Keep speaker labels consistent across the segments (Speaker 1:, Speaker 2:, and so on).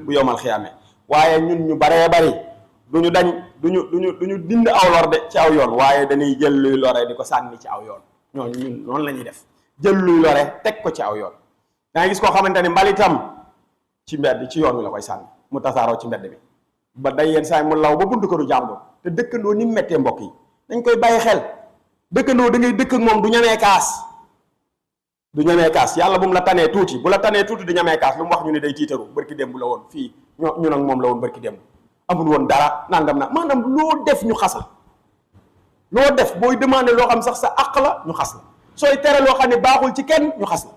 Speaker 1: bu yomal xiyaame waaye ñun ñu baree bari duñu dind aw lor de ci aw yoon waaye dañuy jël luy lore di ko sànni ci aw yoon ñooñu ñun noonu la ñuy def jël luy lore teg ko ci aw yoon da ngay gis koo xamante ni mbalitam ci mbedd ci yoon wi la koy sànni mu tasaaroo ci mbedd bi ba day yenn saa yi mu law ba buntu këru jàmbur te dëkkandoo ni mu méttee mbokk yi dañ koy bàyyi xel dëkkandoo da ngay dëkk ak moom du ñamee kaas yàlla bu mu la tanee tuuti bu la tanee tuuti du ñamee kaas lu mu wax ñu ne day tiitaru barki démb la woon fii ñu nag moom la woon barki démb amul woon dara nangam na maanaam loo def ñu xas la loo def booy demandé loo xam sax sa àq la ñu xas la sooy tere loo xam ne baaxul ci kenn ñu xas la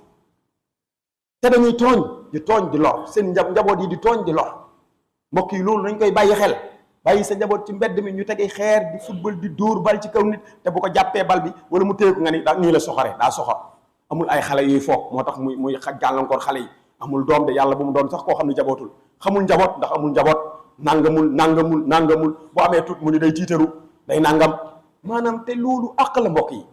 Speaker 1: te dañuy tooñ di lor seen njaboot yi di tooñ di lor mbokk yi loolu dañ koy bàyyi xel bàyyi sa njaboot ci mbedd mi ñu tegee xeer di football di dóor bal ci kaw nit te bu ko jàppee bal bi wala mu téye ko nga ni nii la soxore daa soxor amul ay xale yuy foog moo tax muy gàllankoor xale yi amul doom de yàlla bu mu doon sax koo xam ne jabootul xamul njaboot ndax amul njaboot nangamul boo amee tuut mu ni day tiitaru day nangam maanaam te loolu àq la mbokk yi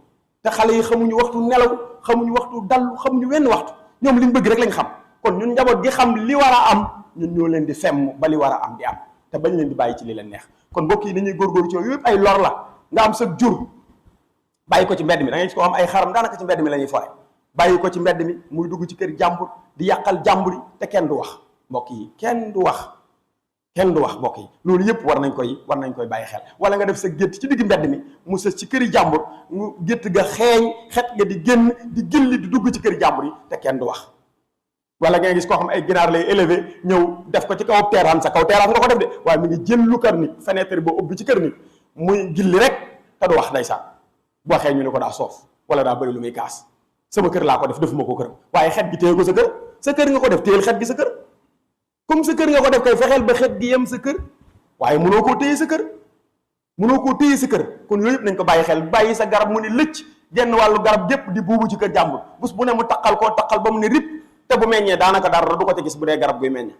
Speaker 1: te xale yi xamuñu waxtu nelaw xamuñu waxtu dallu xamuñu wenn waxtu ñoom liñ bëgg rek lañ xam kon ñun njaboot gi xam li war a am ñun ñoo leen di femm ba li war a am di am te bañ leen di bàyyi ci li leen neex kon mbokk yi dañuy góorgóorlu ci yooyu yëpp ay lor la nga am sa jur bàyyi ko ci mbedd mi da ngay gis ko am ay xaram daanaka ci mbedd mi la ñuy fore bàyyi ko ci mbedd mi muy dugg ci kër jàmbur di yàqal jàmbur yi te kenn du wax mbokk yi kenn du wax mbokk yi loolu yëpp war nañ koy bàyyi xel wala nga def sa gétt ci digg mbedd mi mu sës ci këri jàmbur mu gétt ga xeeñ xet nga di génn di gilli di dugg ci këri jàmbur yi te kenn du wax wala nga gis koo xam ay ginaar lay élevé ñëw def ko ci kaw terrasse sa kaw terrasse nga ko def de waaye mi ngi jël lu kër nit fenêtre boo ubbi ci kër nit muy gilli rek te du wax ndeysaan bu waxee ñu ne ko daa soof wala daa bëri lu muy kaas sama kër laa ko def defuma ko këram waaye xet gi téye ko sa kër nga ko def téyel xet gi sa kër comme sa kër nga ko def kay fexeel ba xet gi yem sa kër waaye mënoo koo téye sa kër kon yooyu yëpp nañ ko bàyyi xel bàyyi sa garab mu ne lëcc genn wàllu garab gépp di buubu ci kër jàmbur bés bu ne mu taqal ba mu ne rip te bu meññee daanaka dara du ko ci gis bu dee garab guy meññe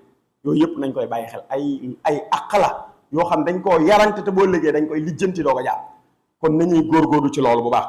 Speaker 1: yooyu yëpp nañ koy bàyyi xel ay àq la yoo xam dañ koo yarante te boo liggéey dañ koy lijjanti doo ko jaar kon nañuy góorgóorlu ci loolu bu baax